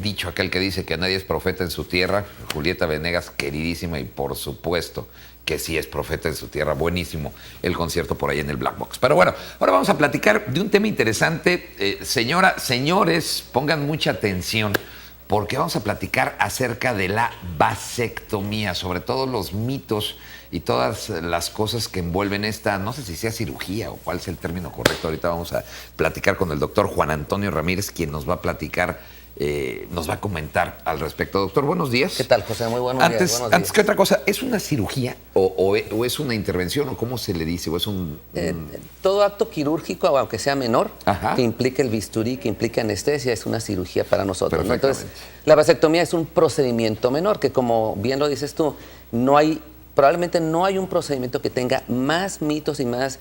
dicho aquel que dice que nadie es profeta en su tierra, Julieta Venegas, queridísima, y por supuesto que sí es profeta en su tierra. Buenísimo el concierto por ahí en el Black Box. Pero bueno, ahora vamos a platicar de un tema interesante. Señores, pongan mucha atención, porque vamos a platicar acerca de la vasectomía, sobre todo los mitos y todas las cosas que envuelven esta, no sé si sea cirugía o cuál es el término correcto. Ahorita vamos a platicar con el doctor Juan Antonio Ramírez, quien nos va a platicar, nos va a comentar al respecto. Doctor, buenos días. ¿Qué tal, José? Muy buenos días. Buenos Antes días. que otra cosa, ¿es una cirugía o es una intervención o cómo se le dice? ¿O es Todo acto quirúrgico, aunque sea menor, Ajá. que implique el bisturí, que implique anestesia, es una cirugía para nosotros, ¿no? Entonces, la vasectomía es un procedimiento menor que, como bien lo dices tú, probablemente no hay un procedimiento que tenga más mitos y más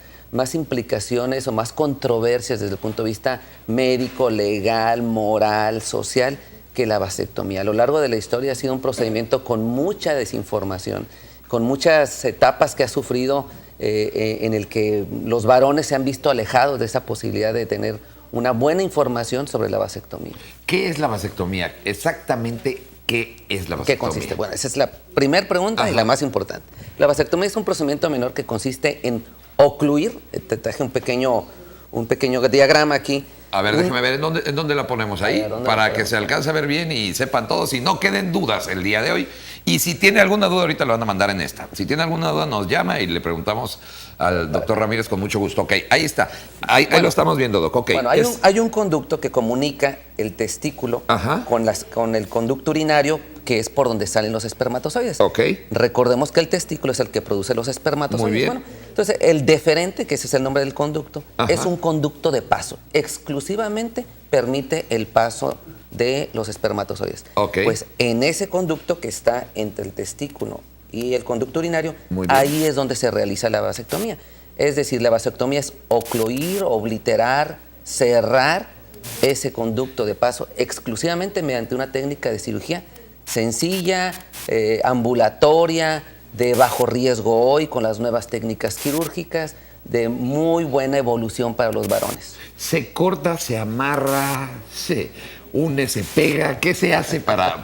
implicaciones o más controversias desde el punto de vista médico, legal, moral, social, que la vasectomía. A lo largo de la historia ha sido un procedimiento con mucha desinformación, con muchas etapas que ha sufrido, en el que los varones se han visto alejados de esa posibilidad de tener una buena información sobre la vasectomía. ¿Qué es la vasectomía? Exactamente, ¿qué es la vasectomía? ¿Qué consiste? Bueno, esa es la primera pregunta. Ajá. Y la más importante. La vasectomía es un procedimiento menor que consiste en ocluir. Te traje un pequeño diagrama aquí. A ver, déjeme ver, ¿en dónde la ponemos ahí? Para que se alcance a ver bien y sepan todos y no queden dudas el día de hoy. Y si tiene alguna duda, ahorita lo van a mandar en esta. Si tiene alguna duda, nos llama y le preguntamos al doctor Ramírez con mucho gusto. Ok, ahí está. Ahí lo estamos viendo, Doc. Okay. Bueno, hay un conducto que comunica el testículo con el conducto urinario, que es por donde salen los espermatozoides. Ok. Recordemos que el testículo es el que produce los espermatozoides. Muy bien. Bueno, entonces, el deferente, que ese es el nombre del conducto, es un conducto de paso. Exclusivamente permite el paso de los espermatozoides. Okay. Pues en ese conducto que está entre el testículo y el conducto urinario, ahí es donde se realiza la vasectomía. Es decir, la vasectomía es ocluir, obliterar, cerrar ese conducto de paso exclusivamente mediante una técnica de cirugía sencilla, ambulatoria, de bajo riesgo hoy con las nuevas técnicas quirúrgicas, de muy buena evolución para los varones. ¿Se corta, se amarra, se une, se pega? ¿Qué se hace para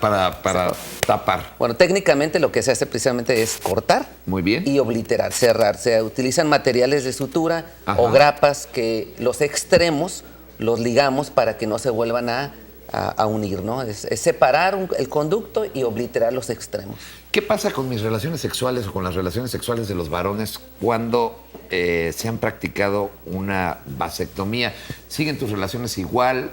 tapar? Bueno, técnicamente lo que se hace precisamente es cortar. Muy bien. Y obliterar, cerrar. Se utilizan materiales de sutura o grapas que los extremos los ligamos para que no se vuelvan a unir, ¿no? Es separar el conducto y obliterar los extremos. ¿Qué pasa con mis relaciones sexuales o con las relaciones sexuales de los varones cuando se han practicado una vasectomía? ¿Siguen tus relaciones igual?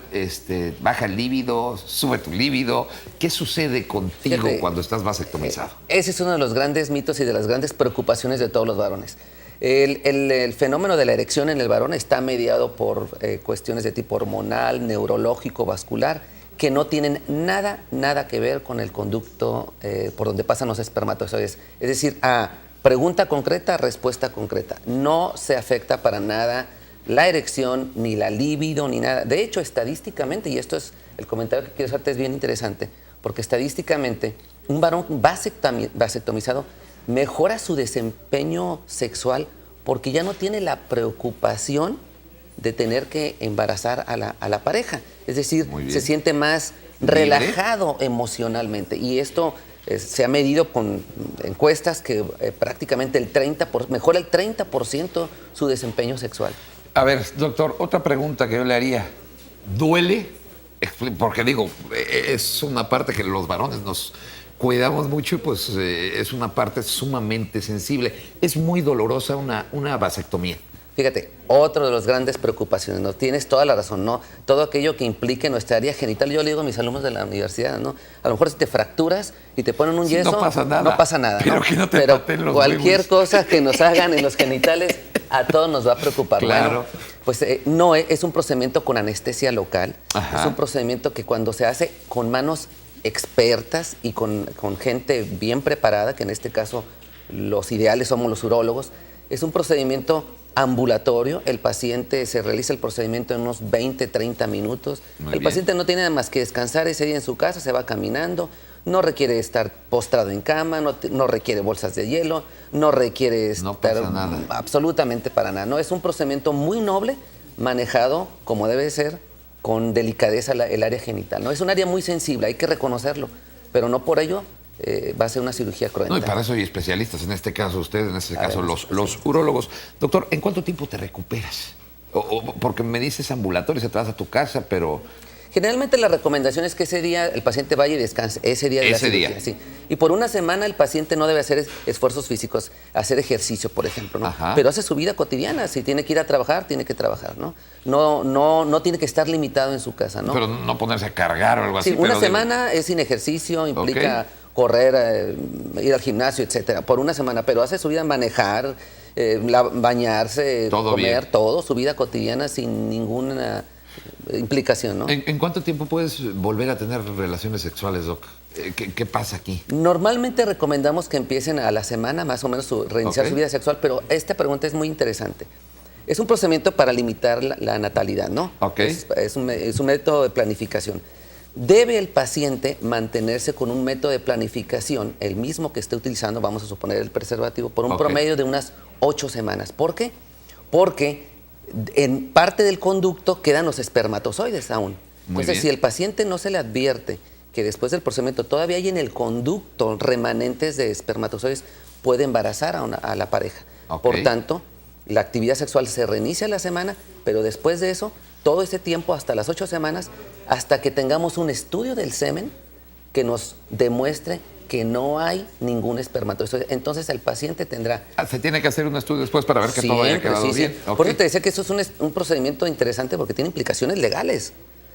¿Baja el líbido? ¿Sube tu líbido? ¿Qué sucede contigo cuando estás vasectomizado? Ese es uno de los grandes mitos y de las grandes preocupaciones de todos los varones. El fenómeno de la erección en el varón está mediado por cuestiones de tipo hormonal, neurológico, vascular, que no tienen nada que ver con el conducto por donde pasan los espermatozoides. Es decir, pregunta concreta, respuesta concreta. No se afecta para nada la erección, ni la libido, ni nada. De hecho, estadísticamente, y esto es el comentario que quiero hacerte, es bien interesante, porque estadísticamente un varón vasectomizado mejora su desempeño sexual porque ya no tiene la preocupación de tener que embarazar a la pareja. Es decir, se siente más relajado emocionalmente. Y esto se ha medido con encuestas que prácticamente mejora el 30% su desempeño sexual. A ver, doctor, otra pregunta que yo le haría. ¿Duele? Porque digo, es una parte que los varones nos cuidamos mucho y pues es una parte sumamente sensible. Es muy dolorosa una vasectomía. Fíjate, otro de las grandes preocupaciones, ¿no? Tienes toda la razón, ¿no? Todo aquello que implique nuestra área genital. Yo le digo a mis alumnos de la universidad, ¿no? A lo mejor si te fracturas y te ponen un yeso, no pasa nada. No pasa nada, pero ¿no? Que no te pateen los cualquier huevos. cosa que nos hagan en los genitales, a todos nos va a preocupar. Claro. Bueno, pues no, es un procedimiento con anestesia local. Ajá. Es un procedimiento que cuando se hace con manos expertas y con gente bien preparada, que en este caso los ideales somos los urólogos, es un procedimiento ambulatorio. El paciente se realiza el procedimiento en unos 20, 30 minutos. El paciente no tiene nada más que descansar ese día en su casa, se va caminando, no requiere estar postrado en cama, no requiere bolsas de hielo, no requiere estar absolutamente para nada. No, es un procedimiento muy noble, manejado como debe ser con delicadeza el área genital, ¿no? Es un área muy sensible, hay que reconocerlo, pero no por ello va a ser una cirugía cruenta. No, y para eso hay especialistas, en este caso ustedes, en este caso los urólogos. Doctor, ¿en cuánto tiempo te recuperas? Porque me dices ambulatorio, se te vas a tu casa, pero... Generalmente la recomendación es que ese día el paciente vaya y descanse, ese día de la cirugía. Sí. Y por una semana el paciente no debe hacer esfuerzos físicos, hacer ejercicio, por ejemplo, ¿no? Pero hace su vida cotidiana, si tiene que ir a trabajar, tiene que trabajar, ¿no? No tiene que estar limitado en su casa, ¿no? Pero no ponerse a cargar o algo así. Sí, una semana es sin ejercicio, implica correr, ir al gimnasio, etcétera, por una semana, pero hace su vida manejar, bañarse, todo comer, bien. todo, su vida cotidiana sin ninguna implicación, ¿no? ¿En cuánto tiempo puedes volver a tener relaciones sexuales, Doc? ¿Qué pasa aquí? Normalmente recomendamos que empiecen a la semana, más o menos, reiniciar su vida sexual, pero esta pregunta es muy interesante. Es un procedimiento para limitar la natalidad, ¿no? Es un método de planificación. Debe el paciente mantenerse con un método de planificación, el mismo que esté utilizando, vamos a suponer el preservativo, por un promedio de unas 8 semanas. ¿Por qué? Porque en parte del conducto quedan los espermatozoides aún. Entonces, si el paciente no se le advierte que después del procedimiento todavía hay en el conducto remanentes de espermatozoides, puede embarazar a la pareja. Por tanto, la actividad sexual se reinicia a la semana, pero después de eso, todo ese tiempo, hasta las 8 semanas, hasta que tengamos un estudio del semen que nos demuestre que no hay ningún espermatozoide. Entonces el paciente tendrá... ¿Se tiene que hacer un estudio después para ver que todo haya quedado bien? Por eso te decía que eso es un procedimiento interesante porque tiene implicaciones legales.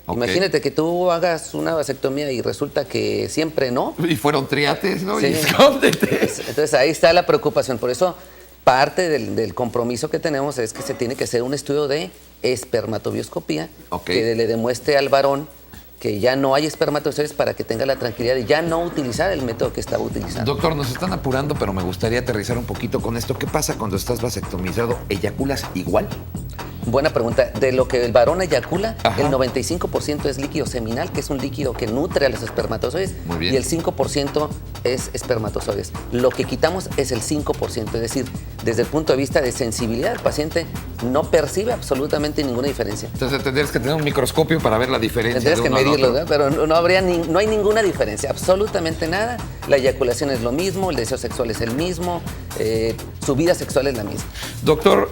Imagínate que tú hagas una vasectomía y resulta que siempre no. Y fueron triates, ¿no? Y escóndete. Entonces ahí está la preocupación. Por eso parte del compromiso que tenemos es que se tiene que hacer un estudio de espermatobioscopía que le demuestre al varón que ya no hay espermatozoides para que tenga la tranquilidad de ya no utilizar el método que estaba utilizando. Doctor, nos están apurando, pero me gustaría aterrizar un poquito con esto. ¿Qué pasa cuando estás vasectomizado? ¿Eyaculas igual? Buena pregunta. De lo que el varón eyacula, el 95% es líquido seminal, que es un líquido que nutre a los espermatozoides, y el 5% es espermatozoides. Lo que quitamos es el 5%, es decir, desde el punto de vista de sensibilidad, el paciente no percibe absolutamente ninguna diferencia. Entonces tendrías que tener un microscopio para ver la diferencia. Tendrías que medirlo, ¿no? Pero no hay ninguna diferencia, absolutamente nada. La eyaculación es lo mismo, el deseo sexual es el mismo, su vida sexual es la misma. Doctor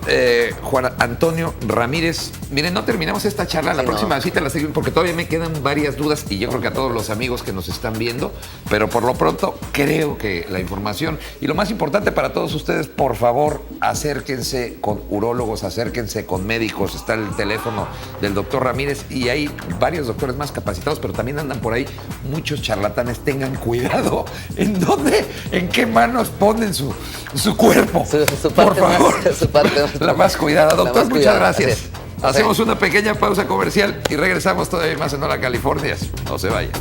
Juan Antonio Ramírez, miren, no terminamos esta charla, la próxima cita la seguimos porque todavía me quedan varias dudas y yo creo que a todos los amigos que nos están viendo, pero por lo pronto creo que la información y lo más importante para todos ustedes, por favor, acérquense con urólogos, acérquense con médicos, está el teléfono del doctor Ramírez y hay varios doctores más capacitados, pero también andan por ahí muchos charlatanes, tengan cuidado en qué manos ponen su cuerpo, su parte por favor, su parte la más cuidada. Doctor, muchas gracias. Hacemos una pequeña pausa comercial y regresamos todavía más en Hola California. No se vayan.